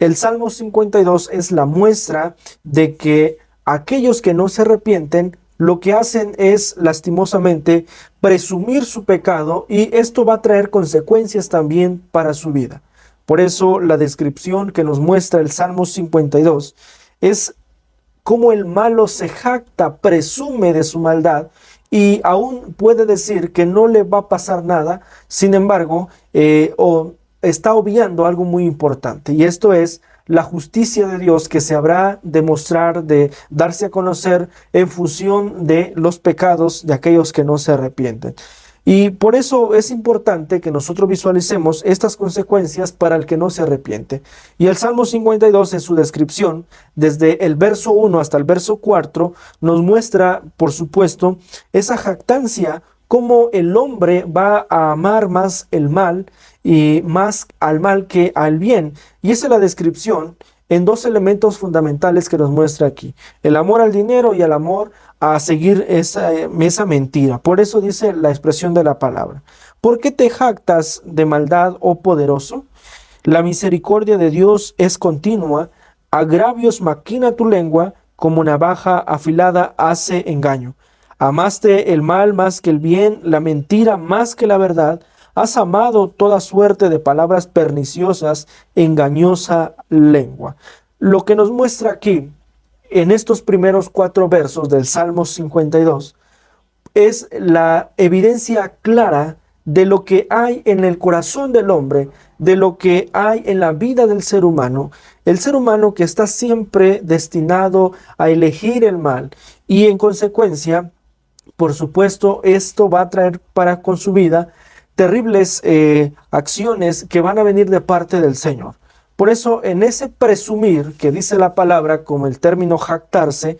El Salmo 52 es la muestra de que aquellos que no se arrepienten, lo que hacen es lastimosamente presumir su pecado, y esto va a traer consecuencias también para su vida. Por eso la descripción que nos muestra el Salmo 52 es cómo el malo se jacta, presume de su maldad y aún puede decir que no le va a pasar nada. Sin embargo, está obviando algo muy importante, y esto es la justicia de Dios que se habrá de mostrar, de darse a conocer en función de los pecados de aquellos que no se arrepienten. Y por eso es importante que nosotros visualicemos estas consecuencias para el que no se arrepiente. Y el Salmo 52, en su descripción, desde el verso 1 hasta el verso 4, nos muestra, por supuesto, esa jactancia, cómo el hombre va a amar más el mal y más al mal que al bien. Y esa es la descripción en dos elementos fundamentales que nos muestra aquí: el amor al dinero y el amor a seguir esa mentira. Por eso dice la expresión de la palabra: ¿por qué te jactas de maldad, oh poderoso? La misericordia de Dios es continua, agravios maquina tu lengua, como navaja afilada hace engaño. Amaste el mal más que el bien, la mentira más que la verdad. Has amado toda suerte de palabras perniciosas, engañosa lengua. Lo que nos muestra aquí, en estos primeros 4 versos del Salmo 52, es la evidencia clara de lo que hay en el corazón del hombre, de lo que hay en la vida del ser humano. El ser humano que está siempre destinado a elegir el mal, y en consecuencia, por supuesto, esto va a traer para con su vida terribles acciones que van a venir de parte del Señor. Por eso, en ese presumir que dice la palabra, como el término jactarse,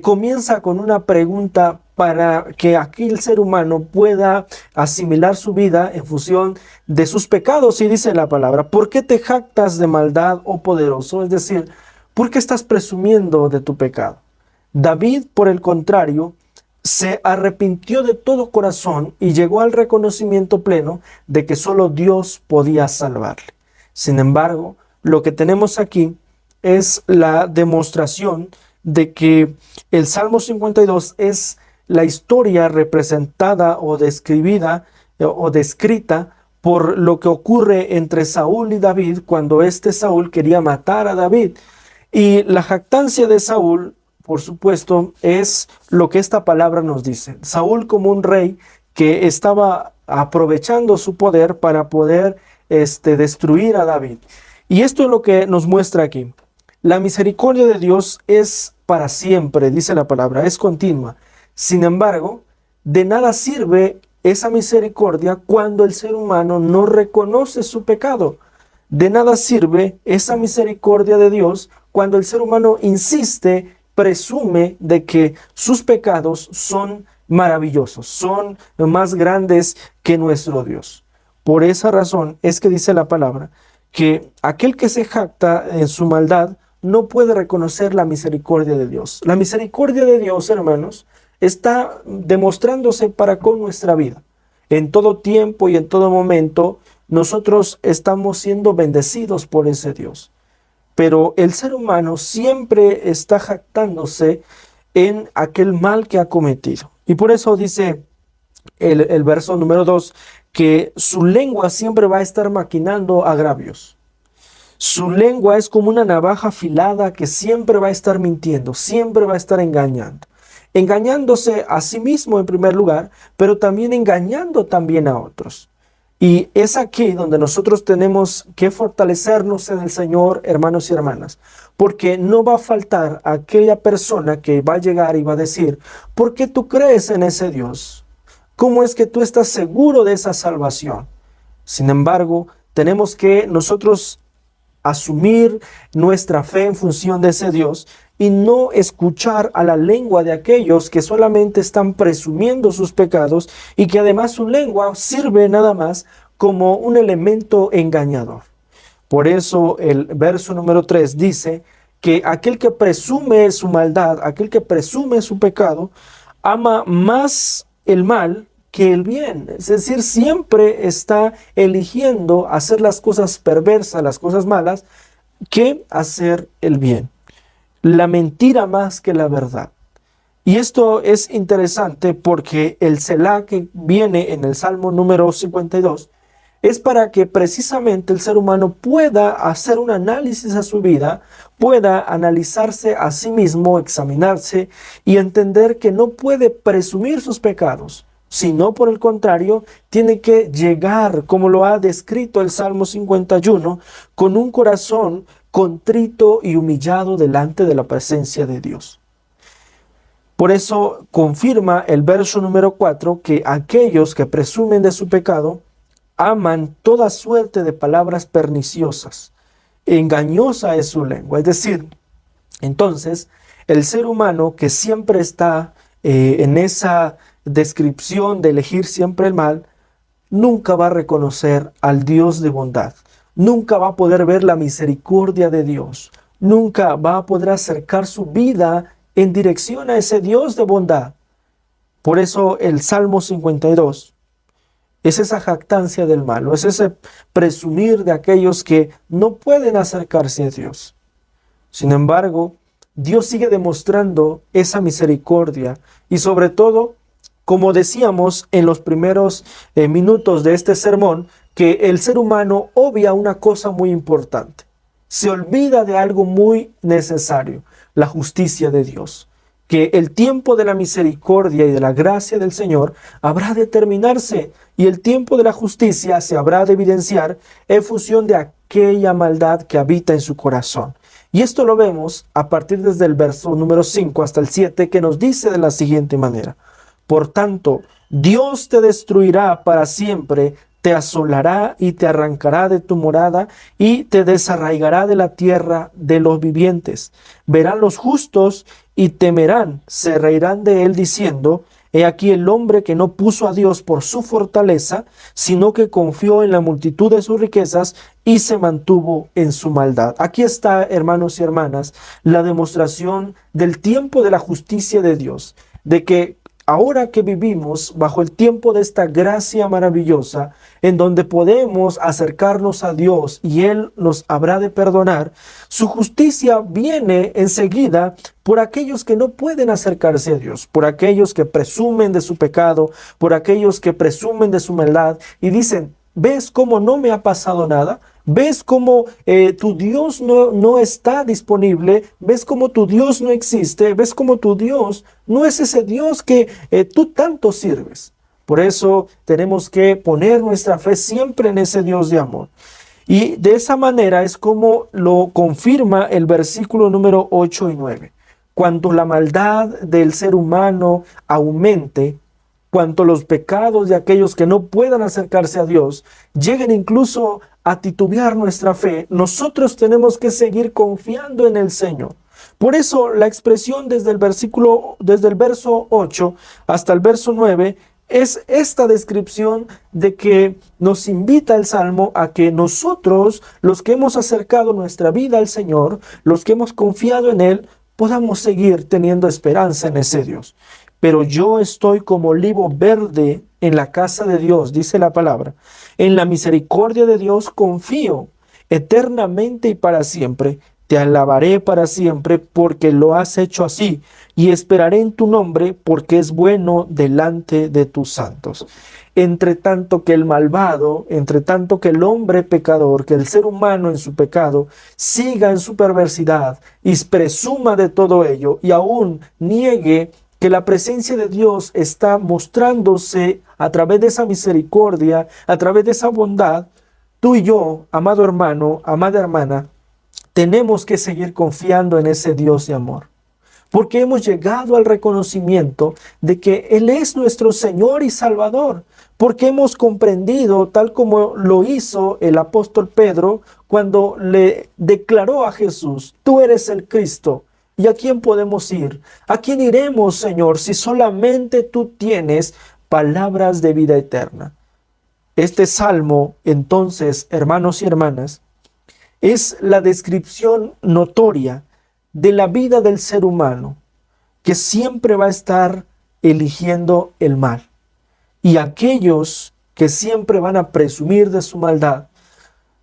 comienza con una pregunta para que aquí el ser humano pueda asimilar su vida en función de sus pecados. Y dice la palabra: ¿por qué te jactas de maldad, oh poderoso? Es decir, ¿por qué estás presumiendo de tu pecado? David, por el contrario, se arrepintió de todo corazón y llegó al reconocimiento pleno de que solo Dios podía salvarle. Sin embargo, lo que tenemos aquí es la demostración de que el Salmo 52 es la historia representada o describida o descrita por lo que ocurre entre Saúl y David, cuando Saúl quería matar a David. Y la jactancia de Saúl, por supuesto, es lo que esta palabra nos dice. Saúl, como un rey que estaba aprovechando su poder para poder destruir a David. Y esto es lo que nos muestra aquí. La misericordia de Dios es para siempre, dice la palabra, es continua. Sin embargo, de nada sirve esa misericordia cuando el ser humano no reconoce su pecado. De nada sirve esa misericordia de Dios cuando el ser humano insiste, presume de que sus pecados son maravillosos, son más grandes que nuestro Dios. Por esa razón es que dice la palabra que aquel que se jacta en su maldad no puede reconocer la misericordia de Dios. La misericordia de Dios, hermanos, está demostrándose para con nuestra vida. En todo tiempo y en todo momento, nosotros estamos siendo bendecidos por ese Dios. Pero el ser humano siempre está jactándose en aquel mal que ha cometido. Y por eso dice el verso número 2, que su lengua siempre va a estar maquinando agravios. Su lengua es como una navaja afilada que siempre va a estar mintiendo, siempre va a estar engañando. Engañándose a sí mismo en primer lugar, pero también engañando también a otros. Y es aquí donde nosotros tenemos que fortalecernos en el Señor, hermanos y hermanas, porque no va a faltar aquella persona que va a llegar y va a decir: ¿por qué tú crees en ese Dios? ¿Cómo es que tú estás seguro de esa salvación? Sin embargo, tenemos que nosotros asumir nuestra fe en función de ese Dios y no escuchar a la lengua de aquellos que solamente están presumiendo sus pecados y que además su lengua sirve nada más como un elemento engañador. Por eso el verso número 3 dice que aquel que presume su maldad, aquel que presume su pecado, ama más el mal que el bien. Es decir, siempre está eligiendo hacer las cosas perversas, las cosas malas, que hacer el bien. La mentira más que la verdad. Y esto es interesante porque el Selah que viene en el Salmo número 52 es para que precisamente el ser humano pueda hacer un análisis a su vida, pueda analizarse a sí mismo, examinarse y entender que no puede presumir sus pecados, sino por el contrario, tiene que llegar, como lo ha descrito el Salmo 51, con un corazón contrito y humillado delante de la presencia de Dios. Por eso confirma el verso número 4 que aquellos que presumen de su pecado aman toda suerte de palabras perniciosas. Engañosa es su lengua. Es decir, entonces, el ser humano que siempre está en esa descripción de elegir siempre el mal, nunca va a reconocer al Dios de bondad. Nunca va a poder ver la misericordia de Dios. Nunca va a poder acercar su vida en dirección a ese Dios de bondad. Por eso el Salmo 52 es esa jactancia del malo, es ese presumir de aquellos que no pueden acercarse a Dios. Sin embargo, Dios sigue demostrando esa misericordia y sobre todo, como decíamos en los primeros minutos de este sermón, que el ser humano obvia una cosa muy importante. Se olvida de algo muy necesario, la justicia de Dios. Que el tiempo de la misericordia y de la gracia del Señor habrá de terminarse y el tiempo de la justicia se habrá de evidenciar en función de aquella maldad que habita en su corazón. Y esto lo vemos a partir desde el verso número 5 hasta el 7 que nos dice de la siguiente manera: por tanto, Dios te destruirá para siempre, te asolará y te arrancará de tu morada y te desarraigará de la tierra de los vivientes. Verán los justos y temerán, se reirán de él diciendo: he aquí el hombre que no puso a Dios por su fortaleza, sino que confió en la multitud de sus riquezas y se mantuvo en su maldad. Aquí está, hermanos y hermanas, la demostración del tiempo de la justicia de Dios, de que ahora que vivimos bajo el tiempo de esta gracia maravillosa, en donde podemos acercarnos a Dios y Él nos habrá de perdonar, su justicia viene enseguida por aquellos que no pueden acercarse a Dios, por aquellos que presumen de su pecado, por aquellos que presumen de su maldad y dicen: ¿ves cómo no me ha pasado nada? ¿Ves cómo tu Dios no está disponible? ¿Ves cómo tu Dios no existe? ¿Ves cómo tu Dios no es ese Dios que tú tanto sirves? Por eso tenemos que poner nuestra fe siempre en ese Dios de amor. Y de esa manera es como lo confirma el versículo número 8 y 9. Cuando la maldad del ser humano aumente, cuanto los pecados de aquellos que no puedan acercarse a Dios lleguen incluso a titubear nuestra fe, nosotros tenemos que seguir confiando en el Señor. Por eso la expresión desde el verso 8 hasta el verso 9 es esta descripción de que nos invita el Salmo a que nosotros, los que hemos acercado nuestra vida al Señor, los que hemos confiado en Él, podamos seguir teniendo esperanza en ese Dios. Pero yo estoy como olivo verde en la casa de Dios, dice la palabra. En la misericordia de Dios confío eternamente y para siempre. Te alabaré para siempre porque lo has hecho así, y esperaré en tu nombre porque es bueno delante de tus santos. Entre tanto que el malvado, entre tanto que el hombre pecador, que el ser humano en su pecado, siga en su perversidad y presuma de todo ello y aún niegue que la presencia de Dios está mostrándose a través de esa misericordia, a través de esa bondad, tú y yo, amado hermano, amada hermana, tenemos que seguir confiando en ese Dios de amor, porque hemos llegado al reconocimiento de que Él es nuestro Señor y Salvador, porque hemos comprendido, tal como lo hizo el apóstol Pedro, cuando le declaró a Jesús: tú eres el Cristo. ¿Y a quién podemos ir? ¿A quién iremos, Señor, si solamente tú tienes palabras de vida eterna? Este salmo, entonces, hermanos y hermanas, es la descripción notoria de la vida del ser humano, que siempre va a estar eligiendo el mal. Y aquellos que siempre van a presumir de su maldad,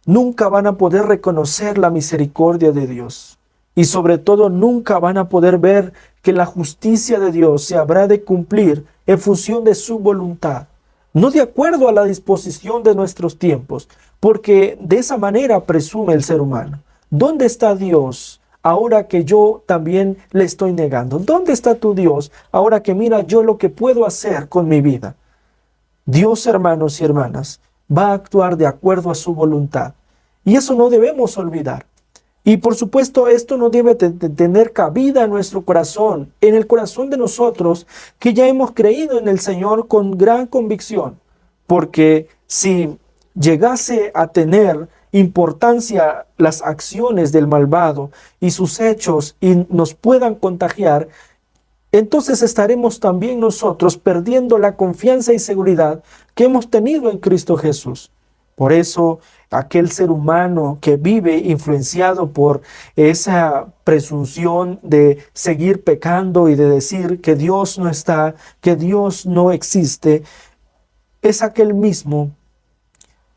nunca van a poder reconocer la misericordia de Dios. Y sobre todo nunca van a poder ver que la justicia de Dios se habrá de cumplir en función de su voluntad, no de acuerdo a la disposición de nuestros tiempos, porque de esa manera presume el ser humano. ¿Dónde está Dios ahora que yo también le estoy negando? ¿Dónde está tu Dios ahora que mira yo lo que puedo hacer con mi vida? Dios, hermanos y hermanas, va a actuar de acuerdo a su voluntad. Y eso no debemos olvidar. Y por supuesto, esto no debe tener cabida en nuestro corazón, en el corazón de nosotros que ya hemos creído en el Señor con gran convicción. Porque si llegase a tener importancia las acciones del malvado y sus hechos y nos puedan contagiar, entonces estaremos también nosotros perdiendo la confianza y seguridad que hemos tenido en Cristo Jesús. Por eso, aquel ser humano que vive influenciado por esa presunción de seguir pecando y de decir que Dios no está, que Dios no existe, es aquel mismo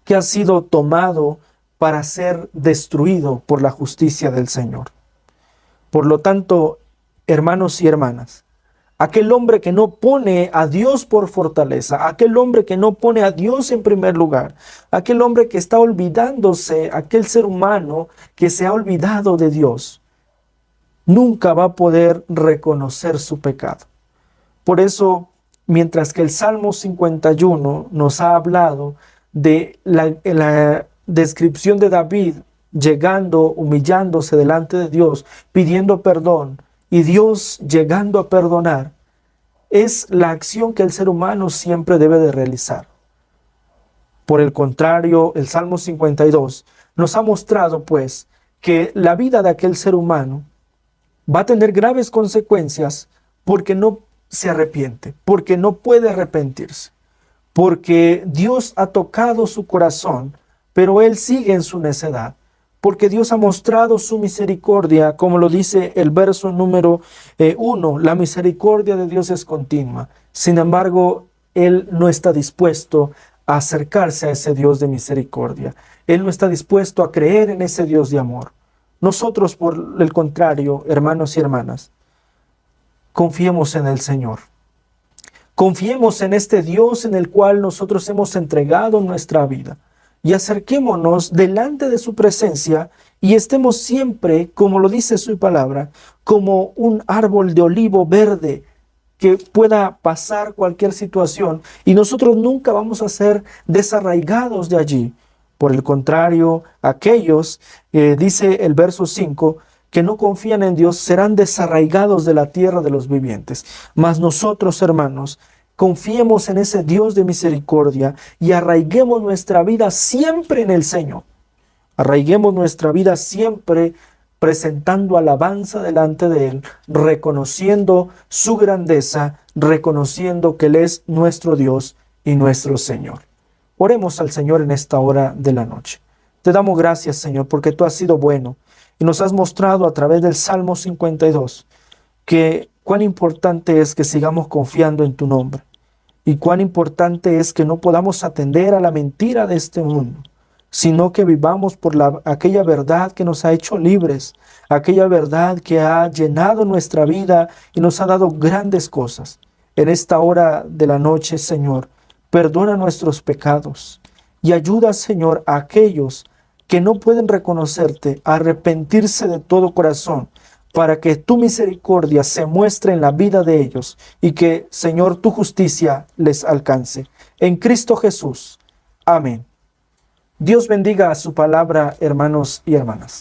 que ha sido tomado para ser destruido por la justicia del Señor. Por lo tanto, hermanos y hermanas, aquel hombre que no pone a Dios por fortaleza, aquel hombre que no pone a Dios en primer lugar, aquel hombre que está olvidándose, aquel ser humano que se ha olvidado de Dios, nunca va a poder reconocer su pecado. Por eso, mientras que el Salmo 51 nos ha hablado de la descripción de David llegando, humillándose delante de Dios, pidiendo perdón, y Dios llegando a perdonar, es la acción que el ser humano siempre debe de realizar. Por el contrario, el Salmo 52 nos ha mostrado pues que la vida de aquel ser humano va a tener graves consecuencias porque no se arrepiente, porque no puede arrepentirse, porque Dios ha tocado su corazón, pero él sigue en su necedad. Porque Dios ha mostrado su misericordia, como lo dice el verso número 1, la misericordia de Dios es continua. Sin embargo, Él no está dispuesto a acercarse a ese Dios de misericordia. Él no está dispuesto a creer en ese Dios de amor. Nosotros, por el contrario, hermanos y hermanas, confiemos en el Señor. Confiemos en este Dios en el cual nosotros hemos entregado nuestra vida. Y acerquémonos delante de su presencia y estemos siempre, como lo dice su palabra, como un árbol de olivo verde que pueda pasar cualquier situación y nosotros nunca vamos a ser desarraigados de allí. Por el contrario, aquellos, dice el verso 5, que no confían en Dios serán desarraigados de la tierra de los vivientes. Mas nosotros, hermanos, confiemos en ese Dios de misericordia y arraiguemos nuestra vida siempre en el Señor. Arraiguemos nuestra vida siempre presentando alabanza delante de Él, reconociendo su grandeza, reconociendo que Él es nuestro Dios y nuestro Señor. Oremos al Señor en esta hora de la noche. Te damos gracias, Señor, porque tú has sido bueno y nos has mostrado a través del Salmo 52 que cuán importante es que sigamos confiando en tu nombre y cuán importante es que no podamos atender a la mentira de este mundo, sino que vivamos por aquella verdad que nos ha hecho libres, aquella verdad que ha llenado nuestra vida y nos ha dado grandes cosas. En esta hora de la noche, Señor, perdona nuestros pecados y ayuda, Señor, a aquellos que no pueden reconocerte a arrepentirse de todo corazón, para que tu misericordia se muestre en la vida de ellos y que, Señor, tu justicia les alcance. En Cristo Jesús. Amén. Dios bendiga a su palabra, hermanos y hermanas.